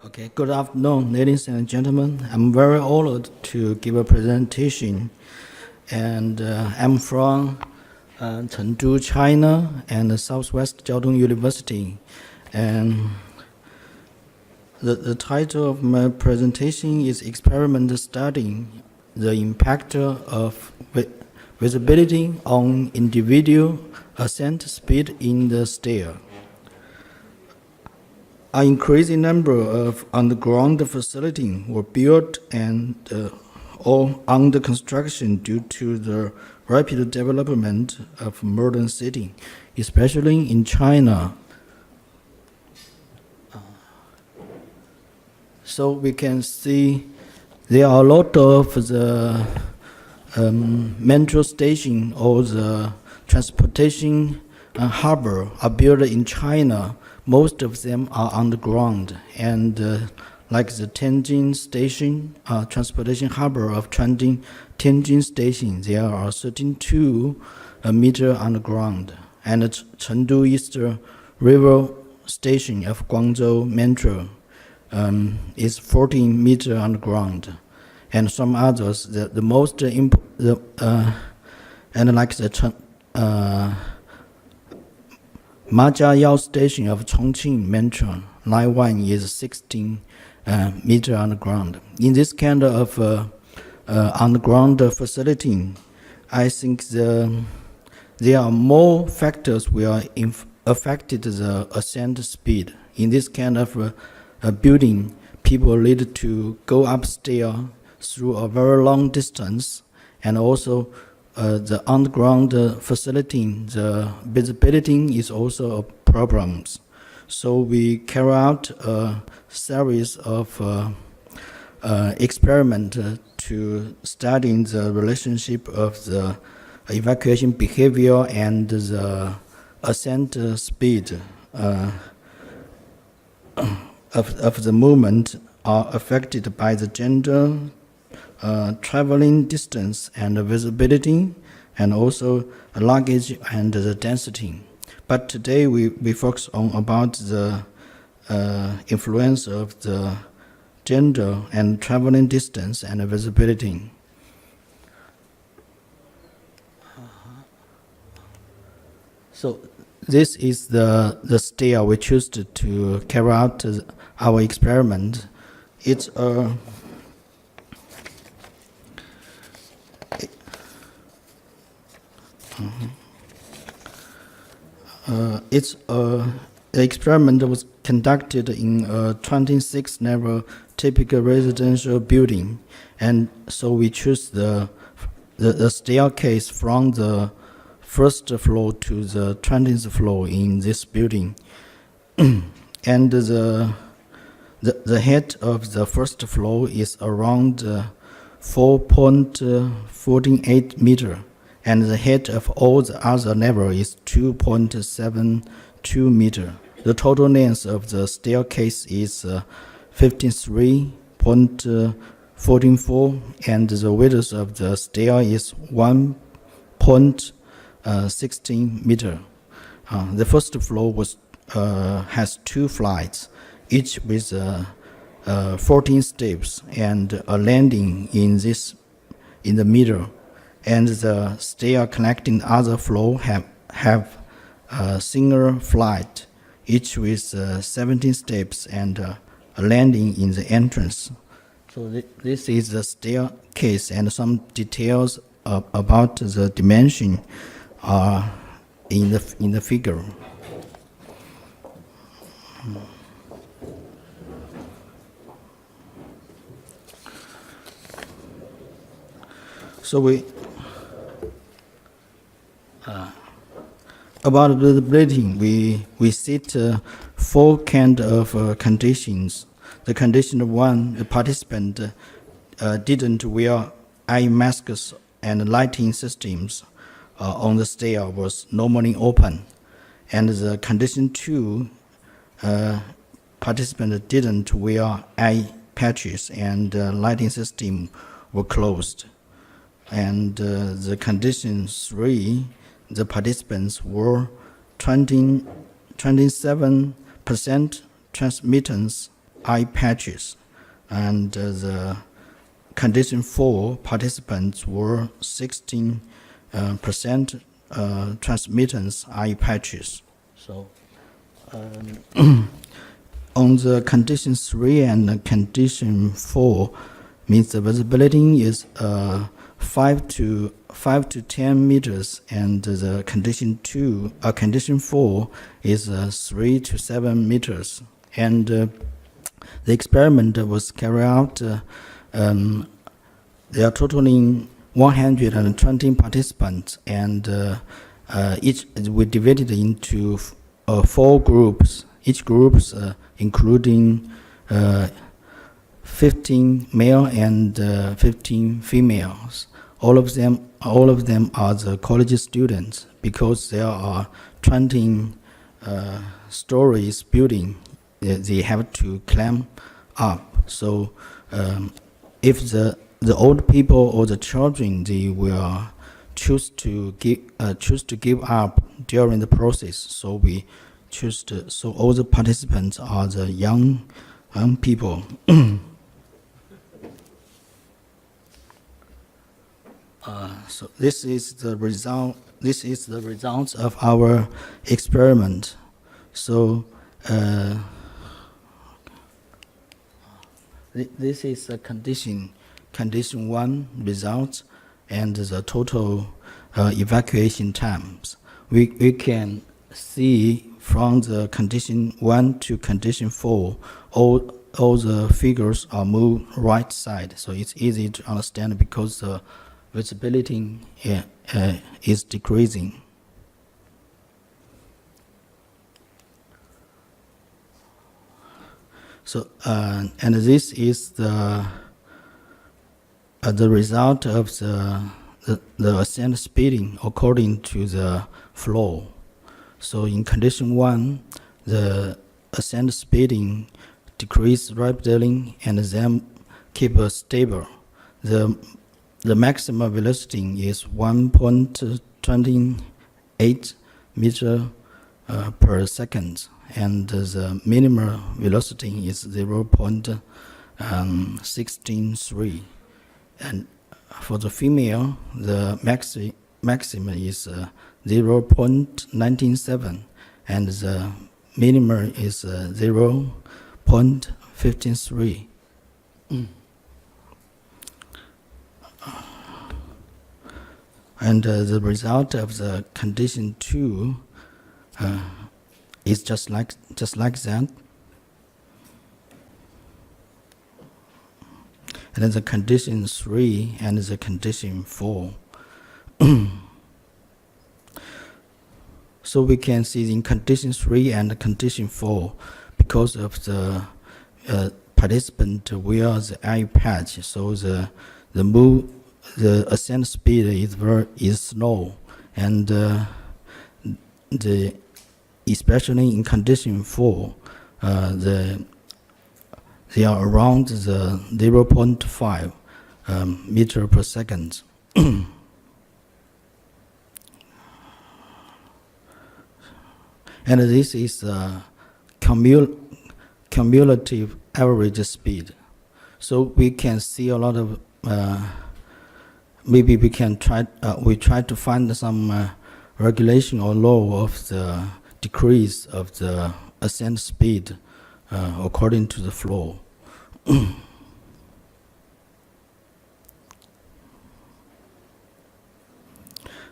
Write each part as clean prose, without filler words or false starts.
Okay, good afternoon, ladies and gentlemen. I'm very honored to give a presentation, and I'm from Chengdu, China, and Southwest Jiaotong University. And the title of my presentation is Experiment Studying the Impact of Visibility on Individual Ascent Speed in the Stair. An increasing number of underground facilities were built and or under construction due to the rapid development of modern cities, especially in China. So we can see there are a lot of the metro station or the transportation harbor are built in China. Most of them are underground, and like the Tianjin station, transportation harbor of Tianjin station, there are 32 meters underground, and Chengdu Eastern River station of Guangzhou Metro is 14 meters underground, and some others. The most and like the Majayao station of Chongqing Metro, line 1 is 16 meters underground. In this kind of underground facility, I think there are more factors will affect the ascent speed. In this kind of building, people need to go upstairs through a very long distance, and also the underground facility, the visibility is also a problem. So we carry out a series of experiments to study the relationship of the evacuation behavior and the ascent speed of the movement are affected by the gender, traveling distance and visibility, and also luggage and the density. But today we focus on about the influence of the gender and traveling distance and visibility. So this is the stair we choose to carry out our experiment. It's a the experiment was conducted in a 26-level typical residential building, and so we choose the staircase from the first floor to the 20th floor in this building, and the height of the first floor is around 4.48 meters. And the height of all the other levels is 2.72 meters. The total length of the staircase is 53.44, and the width of the stair is 1.16 meters. The first floor has 2 flights, each with 14 steps and a landing in the middle. And the stair connecting other floor have a single flight, each with 17 steps and a landing in the entrance. So this is the staircase, and some details about the dimension are in the figure. So about visibility, we set 4 kind of conditions. The condition 1, the participant didn't wear eye masks, and lighting systems on the stair was normally open. And the condition 2, participant didn't wear eye patches, and lighting system were closed. And the condition 3, the participants were 27% transmittance eye patches, and the condition 4 participants were 16% transmittance eye patches. So on the condition 3 and condition 4, means the visibility is 5 to 10 meters, and the condition 4 is 3 to 7 meters. And the experiment was carried out. There are totaling 120 participants, and we divided into 4 groups. Each group including 15 male and 15 females. All of them are the college students, because there are 20 stories building. They have to climb up. So if the old people or the children, they will choose to give up during the process. So we choose to. So all the participants are the young people. So this is the result. This is the results of our experiment. So this is the condition 1 results and the total evacuation times. We can see from the condition 1 to condition 4, all the figures are moved right side. So it's easy to understand, because the visibility is decreasing. So and this is the result of the ascent speeding according to the flow. So in condition 1, the ascent speeding decrease rapidly and then keep stable. The maximum velocity is 1.28 meter per second, and the minimum velocity is 0.163. And for the female, the maximum is 0.197, and the minimum is 0.153. And the result of the condition 2 is just like that. And then the condition 3 and the condition 4. So we can see in condition 3 and condition 4, because of the participant wear the eye patch, so the ascent speed is slow, and especially in condition 4, they are around the 0.5 meter per second. And this is cumulative average speed. So we can see a lot of. Maybe we can try to find some regulation or law of the decrease of the ascent speed according to the flow.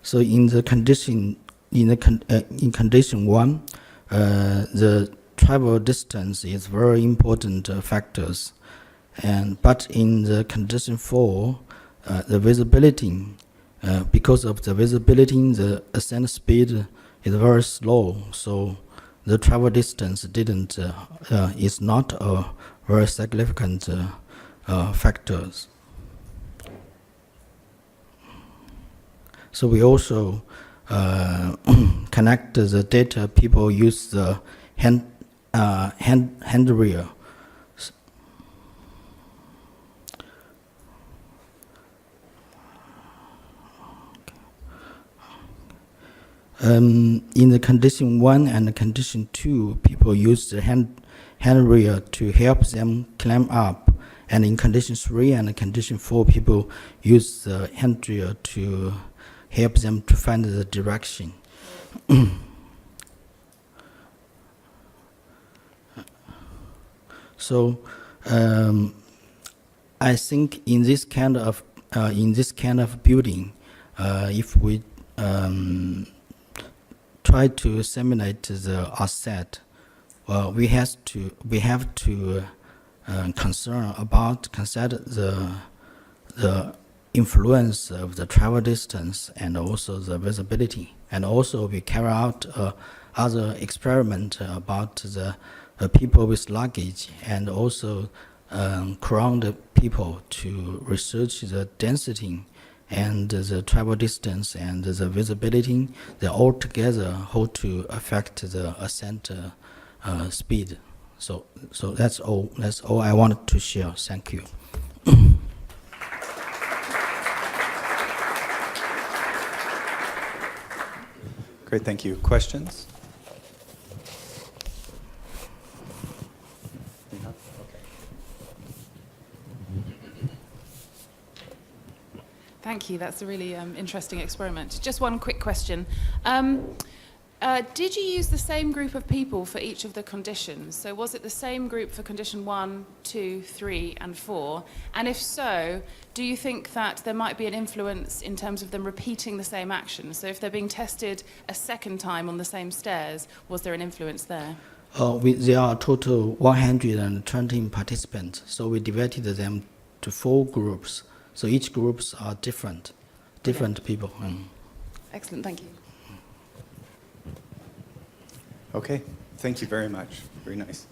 So in condition 1, the travel distance is very important factors, but in the condition 4, the visibility, because of the visibility, the ascent speed is very slow, so the travel distance is not a very significant factors. So we also connect the data. People use the handrail. In the condition 1 and the condition 2, people use the handrail to help them climb up. And in condition 3 and condition 4, people use the handrail to help them to find the direction. So I think in this kind of building, if we try to simulate the Ascent, we have to consider the influence of the travel distance and also the visibility, and also we carry out other experiment about the people with luggage, and also ground people to research the density and the travel distance and the visibility. They all together how to affect the ascent speed. So that's all. That's all I wanted to share. Thank you. Great, thank you. Questions? Thank you. That's a really interesting experiment. Just one quick question. Did you use the same group of people for each of the conditions? So was it the same group for condition 1, 2, 3, and 4? And if so, do you think that there might be an influence in terms of them repeating the same action? So if they're being tested a second time on the same stairs, was there an influence there? There are total 120 participants, so we divided them to 4 groups. So each groups are different people. Excellent, thank you. Okay, thank you very much. Very nice.